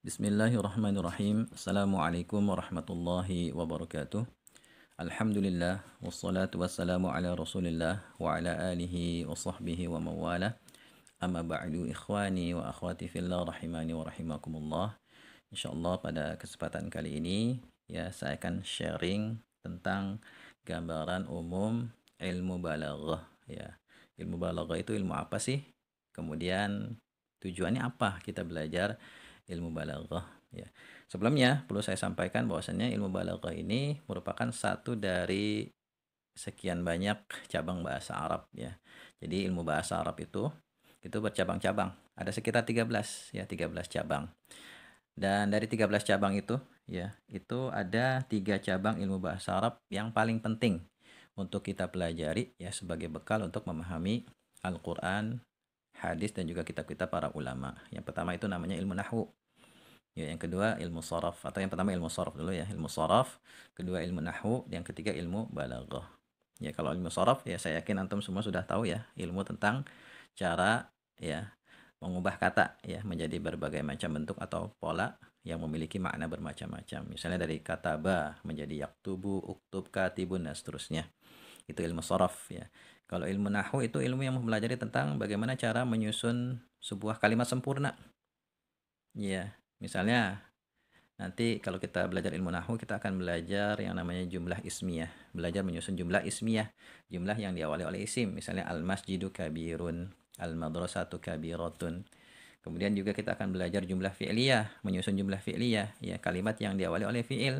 Bismillahirrahmanirrahim. Assalamualaikum warahmatullahi wabarakatuh. Alhamdulillah wassalatu wassalamu ala Rasulillah wa ala alihi wa sahbihi wa mawala. Amma ba'du ikhwani wa akhwati fillah rahimani wa rahimakumullah. Insyaallah pada kesempatan kali ini saya akan sharing tentang gambaran umum ilmu balaghah ya. Ilmu balaghah itu ilmu apa sih? Kemudian tujuannya apa kita belajar ilmu balaghah ya. Sebelumnya perlu saya sampaikan bahwasannya ilmu balaghah ini merupakan satu dari sekian banyak cabang bahasa Arab ya. Jadi ilmu bahasa Arab itu bercabang-cabang. Ada sekitar 13 ya, 13 cabang. Dan dari 13 cabang itu ya, itu ada 3 cabang ilmu bahasa Arab yang paling penting untuk kita pelajari ya sebagai bekal untuk memahami Al-Qur'an, hadis dan juga kitab-kitab para ulama. Yang pertama itu namanya ilmu nahwu. Ya, yang kedua ilmu sharaf atau yang pertama ilmu sharaf dulu ya, ilmu sharaf, kedua ilmu nahwu, yang ketiga ilmu balaghah. Ya, kalau ilmu sharaf ya saya yakin antum semua sudah tahu ya, ilmu tentang cara ya mengubah kata ya menjadi berbagai macam bentuk atau pola yang memiliki makna bermacam-macam. Misalnya dari kataba menjadi yaktubu, uktub, katibun dan seterusnya. Itu ilmu sharaf ya. Kalau ilmu nahwu itu ilmu yang mempelajari tentang bagaimana cara menyusun sebuah kalimat sempurna. Ya, misalnya nanti kalau kita belajar ilmu nahwu kita akan belajar yang namanya jumlah ismiyah, belajar menyusun jumlah ismiyah, jumlah yang diawali oleh isim, misalnya al-masjidu kabirun, al-madrasatu kabiratun. Kemudian juga kita akan belajar jumlah fi'liyah, menyusun jumlah fi'liyah, ya kalimat yang diawali oleh fi'il.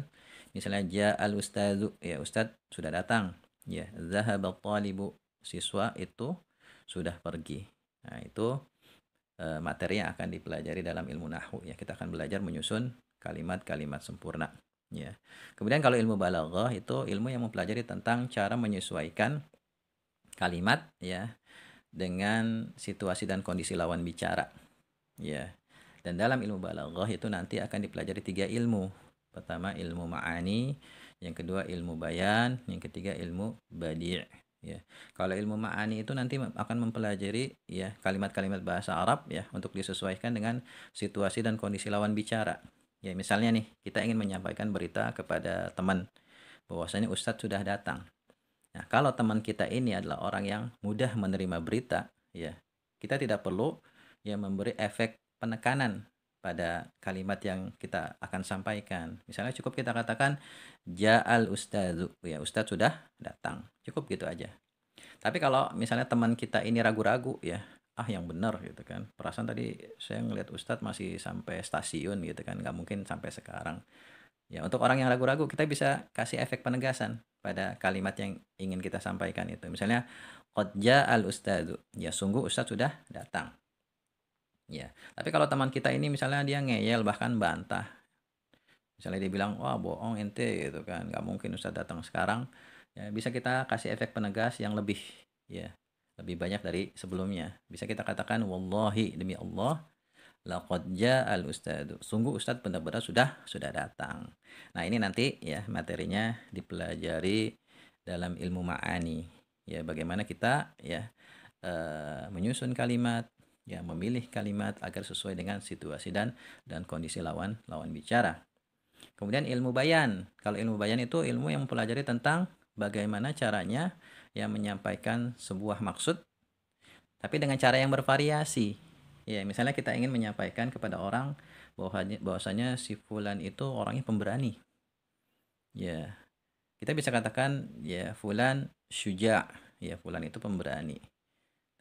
Misalnya ja'al ustadzu, ya ustadz sudah datang. Ya, zahabat talibu, siswa itu sudah pergi. Nah, itu materi yang akan dipelajari dalam ilmu nahwu ya. Kita akan belajar menyusun kalimat-kalimat sempurna ya. Kemudian kalau ilmu balaghah itu ilmu yang mempelajari tentang cara menyesuaikan kalimat ya dengan situasi dan kondisi lawan bicara ya. Dan dalam ilmu balaghah itu nanti akan dipelajari 3 ilmu. Pertama ilmu ma'ani, yang kedua ilmu bayan, yang ketiga ilmu badi'. Ya. Kalau ilmu ma'ani itu nanti akan mempelajari ya kalimat-kalimat bahasa Arab ya untuk disesuaikan dengan situasi dan kondisi lawan bicara. Ya, misalnya nih, kita ingin menyampaikan berita kepada teman bahwasanya Ustadz sudah datang. Nah, kalau teman kita ini adalah orang yang mudah menerima berita, ya, kita tidak perlu ya memberi efek penekanan pada kalimat yang kita akan sampaikan. Misalnya cukup kita katakan ja'al ustadzu, ya ustadz sudah datang. Cukup gitu aja. Tapi kalau misalnya teman kita ini ragu-ragu ya, yang benar gitu kan. Perasaan tadi saya ngelihat ustadz masih sampai stasiun gitu kan, nggak mungkin sampai sekarang. Ya, untuk orang yang ragu-ragu kita bisa kasih efek penegasan pada kalimat yang ingin kita sampaikan itu. Misalnya qad ja'al ustadzu, ya sungguh ustadz sudah datang. Ya. Tapi kalau teman kita ini misalnya dia ngeyel bahkan bantah. Misalnya dia bilang, "Wah, bohong ente," gitu kan. Nggak mungkin ustadz datang sekarang. Ya, bisa kita kasih efek penegas yang lebih ya, lebih banyak dari sebelumnya. Bisa kita katakan wallahi demi Allah laqad ja'al ustadzu. Sungguh ustadz benar-benar sudah datang. Nah, ini nanti ya materinya dipelajari dalam ilmu ma'ani. Ya, bagaimana kita ya menyusun kalimat, ya memilih kalimat agar sesuai dengan situasi dan kondisi lawan bicara. Kemudian ilmu bayan. Kalau ilmu bayan itu ilmu yang mempelajari tentang bagaimana caranya ya menyampaikan sebuah maksud tapi dengan cara yang bervariasi. Ya, misalnya kita ingin menyampaikan kepada orang bahwasanya si fulan itu orangnya pemberani. Ya, kita bisa katakan ya fulan syuja, ya fulan itu pemberani.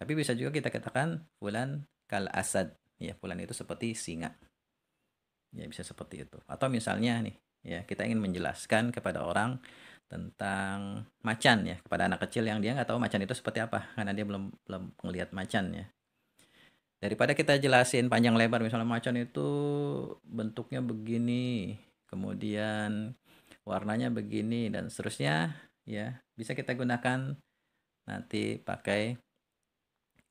Tapi bisa juga kita katakan fulan kal asad, ya fulan itu seperti singa. Ya, bisa seperti itu. Atau misalnya nih, ya kita ingin menjelaskan kepada orang tentang macan ya, kepada anak kecil yang dia nggak tahu macan itu seperti apa karena dia belum belum ngelihat macan ya. Daripada kita jelasin panjang lebar misalnya macan itu bentuknya begini, kemudian warnanya begini dan seterusnya, ya bisa kita gunakan nanti pakai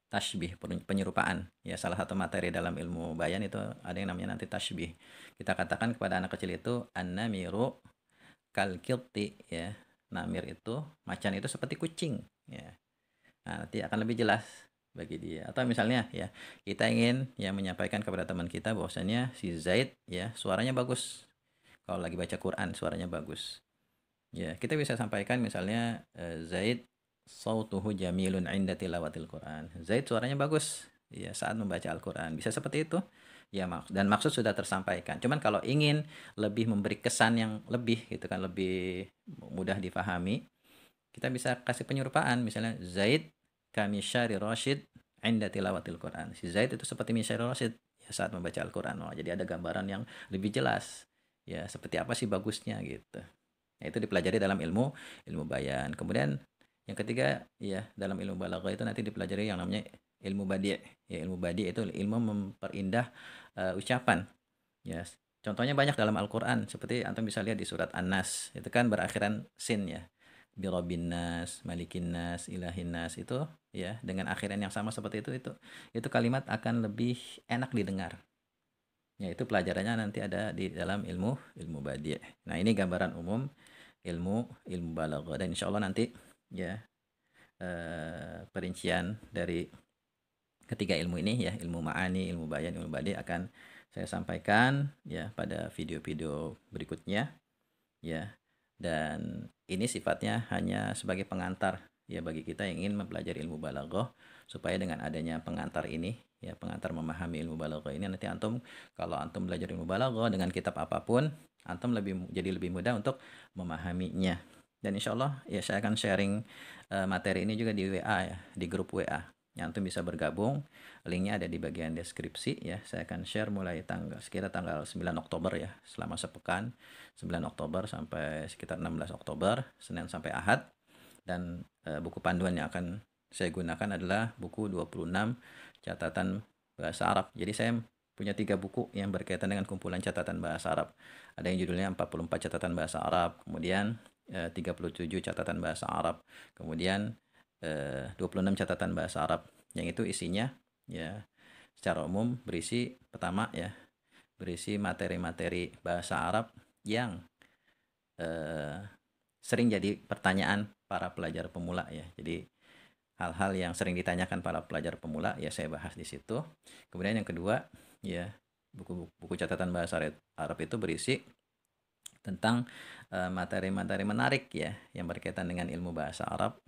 tashbih, penyerupaan. Ya, salah satu materi dalam ilmu bayan itu ada yang namanya nanti tashbih. Kita katakan kepada anak kecil itu an-namiru kal ya. Namir itu, macan itu seperti kucing, ya. Nah, nanti akan lebih jelas bagi dia. Atau misalnya ya, kita ingin ya menyampaikan kepada teman kita bahwasanya si Zaid ya suaranya bagus. Kalau lagi baca Quran suaranya bagus. Ya, kita bisa sampaikan misalnya Zaid sautuhu jamilun 'inda tilawatil Quran. Zaid suaranya bagus ya saat membaca Al-Quran. Bisa seperti itu. Ya, dan maksud sudah tersampaikan. Cuman kalau ingin lebih memberi kesan yang lebih gitu kan, lebih mudah difahami, kita bisa kasih penyerupaan misalnya Zaid kamisyari Rashid 'inda tilawatil Quran. Si Zaid itu seperti Misyari Rashid ya saat membaca Al-Quran. Oh, jadi ada gambaran yang lebih jelas. Ya, seperti apa sih bagusnya gitu. Nah, itu dipelajari dalam ilmu ilmu bayan. Kemudian yang ketiga ya dalam ilmu balaghah itu nanti dipelajari yang namanya ilmu badi'. Ya, ilmu badi' itu ilmu memperindah ucapan. Ya, contohnya banyak dalam Al-Qur'an seperti antum bisa lihat di surat An-Nas. Itu kan berakhiran sin ya. Birabin nas, malikin nas, ilahin nas itu ya dengan akhiran yang sama seperti itu kalimat akan lebih enak didengar. Ya, itu pelajarannya nanti ada di dalam ilmu ilmu badi'. Nah, ini gambaran umum ilmu ilmu balaghah dan insyaallah nanti ya perincian dari ketiga ilmu ini ya, ilmu ma'ani, ilmu bayan, ilmu badi akan saya sampaikan ya pada video-video berikutnya ya. Dan ini sifatnya hanya sebagai pengantar ya bagi kita yang ingin mempelajari ilmu balaghah supaya dengan adanya pengantar ini ya, pengantar memahami ilmu balaghah ini nanti antum kalau antum belajar ilmu balaghah dengan kitab apapun antum jadi lebih mudah untuk memahaminya. Dan insya Allah ya saya akan sharing materi ini juga di WA ya, di grup WA. Yang antum bisa bergabung, linknya ada di bagian deskripsi ya. Saya akan share mulai sekitar tanggal 9 Oktober ya, selama sepekan 9 Oktober sampai sekitar 16 Oktober, Senin sampai Ahad. Dan buku panduan yang akan saya gunakan adalah buku 26 catatan bahasa Arab. Jadi saya punya 3 buku yang berkaitan dengan kumpulan catatan bahasa Arab. Ada yang judulnya 44 catatan bahasa Arab, kemudian 37 catatan bahasa Arab, kemudian 26 catatan bahasa Arab. Yang itu isinya ya secara umum berisi pertama ya, berisi materi-materi bahasa Arab yang sering jadi pertanyaan para pelajar pemula ya. Jadi hal-hal yang sering ditanyakan para pelajar pemula ya saya bahas di situ. Kemudian yang kedua ya buku catatan bahasa Arab itu berisi tentang materi-materi menarik ya yang berkaitan dengan ilmu bahasa Arab,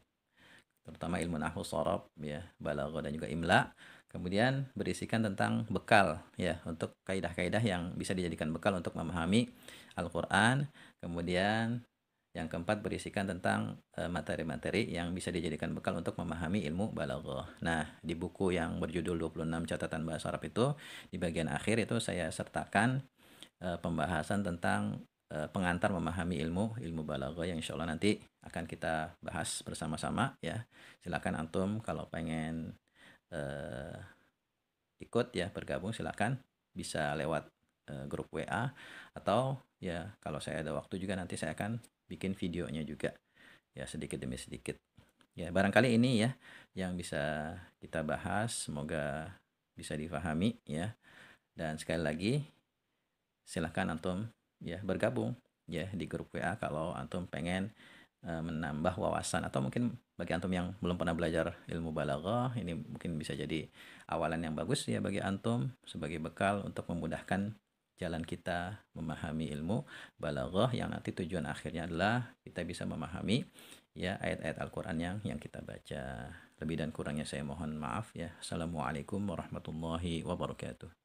terutama ilmu nahwu sharaf ya, balaghah dan juga imla. Kemudian berisikan tentang bekal ya untuk kaidah-kaidah yang bisa dijadikan bekal untuk memahami Al-Qur'an. Kemudian yang keempat berisikan tentang materi-materi yang bisa dijadikan bekal untuk memahami ilmu balaghah. Nah, di buku yang berjudul 26 catatan bahasa Arab itu di bagian akhir itu saya sertakan pembahasan tentang pengantar memahami ilmu balaghah yang insya Allah nanti akan kita bahas bersama-sama ya. Silakan antum kalau pengen ikut ya bergabung silakan bisa lewat grup WA atau ya kalau saya ada waktu juga nanti saya akan bikin videonya juga ya sedikit demi sedikit. Ya, barangkali ini ya yang bisa kita bahas, semoga bisa difahami ya. Dan sekali lagi silahkan antum ya bergabung ya di grup WA kalau antum pengen menambah wawasan atau mungkin bagi antum yang belum pernah belajar ilmu balaghah ini mungkin bisa jadi awalan yang bagus ya bagi antum sebagai bekal untuk memudahkan jalan kita memahami ilmu balaghah yang nanti tujuan akhirnya adalah kita bisa memahami ya ayat-ayat Al-Qur'an yang kita baca. Lebih dan kurangnya saya mohon maaf ya. Assalamualaikum warahmatullahi wabarakatuh.